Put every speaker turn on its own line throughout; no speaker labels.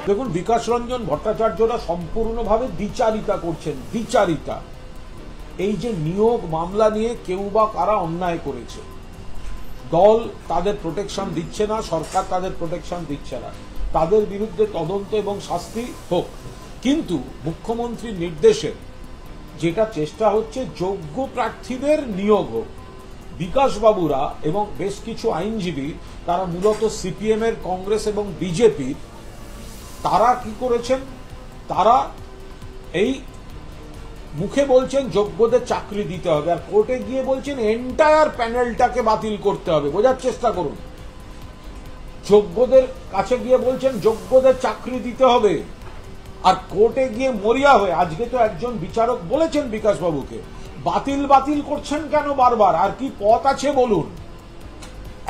দেখুন, বিকাশ রঞ্জন ভট্টাচার্যরা সম্পূর্ণভাবে দ্বিচারিতা করছেন। দ্বিচারিতা, এই যে নিয়োগ মামলা নিয়ে কেউ বা কারা অন্যায় করেছে, দল তাদের প্রোটেকশন দিচ্ছে না, সরকার তাদের প্রোটেকশন দিচ্ছে না, তাদের বিরুদ্ধে তদন্ত এবং শাস্তি হোক। কিন্তু মুখ্যমন্ত্রীর নির্দেশে যেটা চেষ্টা হচ্ছে, যোগ্য প্রার্থীদের নিয়োগ হোক। বিকাশবাবুরা এবং বেশ কিছু আইনজীবী, তারা মূলত সিপিএম এর, কংগ্রেস এবং বিজেপির, তারা কি করেছেন, তারা এই মুখে বলছেন যোগ্যদের চাকরি দিতে হবে, আর কোর্টে গিয়ে বলছেন এন্টায়ার প্যানেলটাকে বাতিল করতে হবে। বোঝার চেষ্টা করুন, যোগ্যদের কাছে গিয়ে বলছেন যোগ্যদের চাকরি দিতে হবে, আর কোর্টে গিয়ে মরিয়া হয়ে, আজকে তো একজন বিচারক বলেছেন বিকাশবাবুকে, বাতিল বাতিল করছেন কেন বারবার, আর কি পথ আছে বলুন।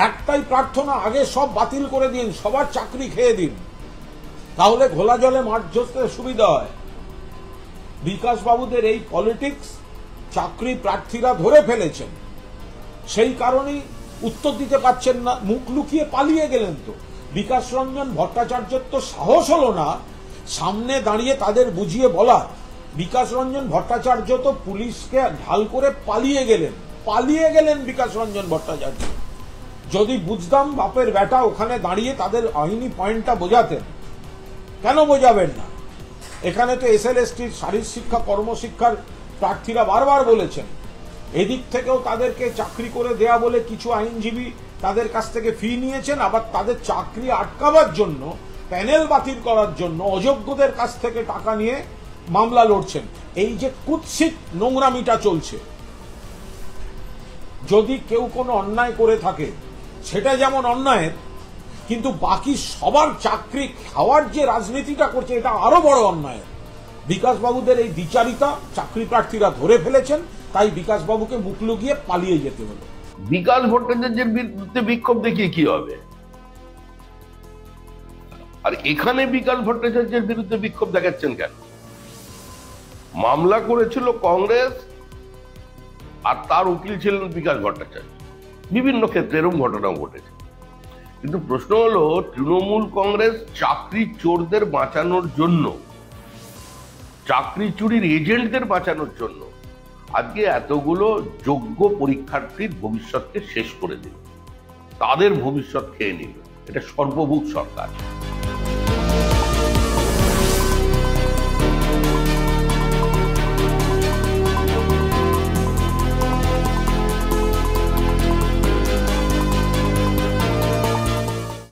একটাই প্রার্থনা, আগে সব বাতিল করে দিন, সবার চাকরি খেয়ে দিন, তাহলে ঘোলা জলে মাছ ধরতে সুবিধা হয়। বিকাশবাবুদের এই পলিটিক্স চাকরি প্রার্থীরা ধরে ফেলেছেন, সেই কারণেই উত্তর দিতে পারছেন না, মুখ লুকিয়ে পালিয়ে গেলেন। তো বিকাশ রঞ্জন ভট্টাচার্যের তো সাহস হলো না সামনে দাঁড়িয়ে তাদের বুঝিয়ে বলার। বিকাশ রঞ্জন ভট্টাচার্য তো পুলিশকে ঢাল করে পালিয়ে গেলেন বিকাশ রঞ্জন ভট্টাচার্য। যদি বুঝতাম বাপের বেটা ওখানে দাঁড়িয়ে তাদের আইনি পয়েন্টটা বোঝাতেন, কেন বোঝাবেন না? এখানে তো এসএলএসটির শারীর শিক্ষা, কর্মশিক্ষার প্রার্থীরা বারবার বলেছেন, এদিক থেকেও তাদেরকে চাকরি করে দেয়া বলে কিছু আইনজীবী তাদের কাছ থেকে ফি নিয়েছেন, আবার তাদের চাকরি আটকাবার জন্য, প্যানেল বাতিল করার জন্য অযোগ্যদের কাছ থেকে টাকা নিয়ে মামলা লড়ছেন। এই যে কুৎসিত নোংরামিটা চলছে, যদি কেউ কোনো অন্যায় করে থাকে সেটা যেমন অন্যায়ের, কিন্তু বাকি সবার চাকরি খাওয়ার যে রাজনীতিটা করছে এটা আরো বড় অন্যায়। বিকাশবাবুদের এই দ্বিচারিতা চাকরি প্রার্থীরা ধরে ফেলেছেন, তাই বিকাশবাবুকে মুখ লুকিয়ে পালিয়ে যেতে হলো।
বিকাশ ভট্টাচার্যের বিরুদ্ধে বিক্ষোভ দেখিয়ে কি হবে? আর এখানে বিকাশ ভট্টাচার্যের বিরুদ্ধে বিক্ষোভ দেখাচ্ছেন কেন? মামলা করেছিল কংগ্রেস, আর তার উকিল ছিলেন বিকাশ ভট্টাচার্য। বিভিন্ন ক্ষেত্রে এরকম ঘটনাও ঘটেছে। কিন্তু প্রশ্ন হলো, তৃণমূল কংগ্রেস চাকরি চোরদের বাঁচানোর জন্য, চাকরি চুরির এজেন্টদের বাঁচানোর জন্য আজকে এতগুলো যোগ্য পরীক্ষার্থীর ভবিষ্যৎকে শেষ করে দিল, তাদের ভবিষ্যৎ খেয়ে নিল। এটা সর্বভুক সরকার।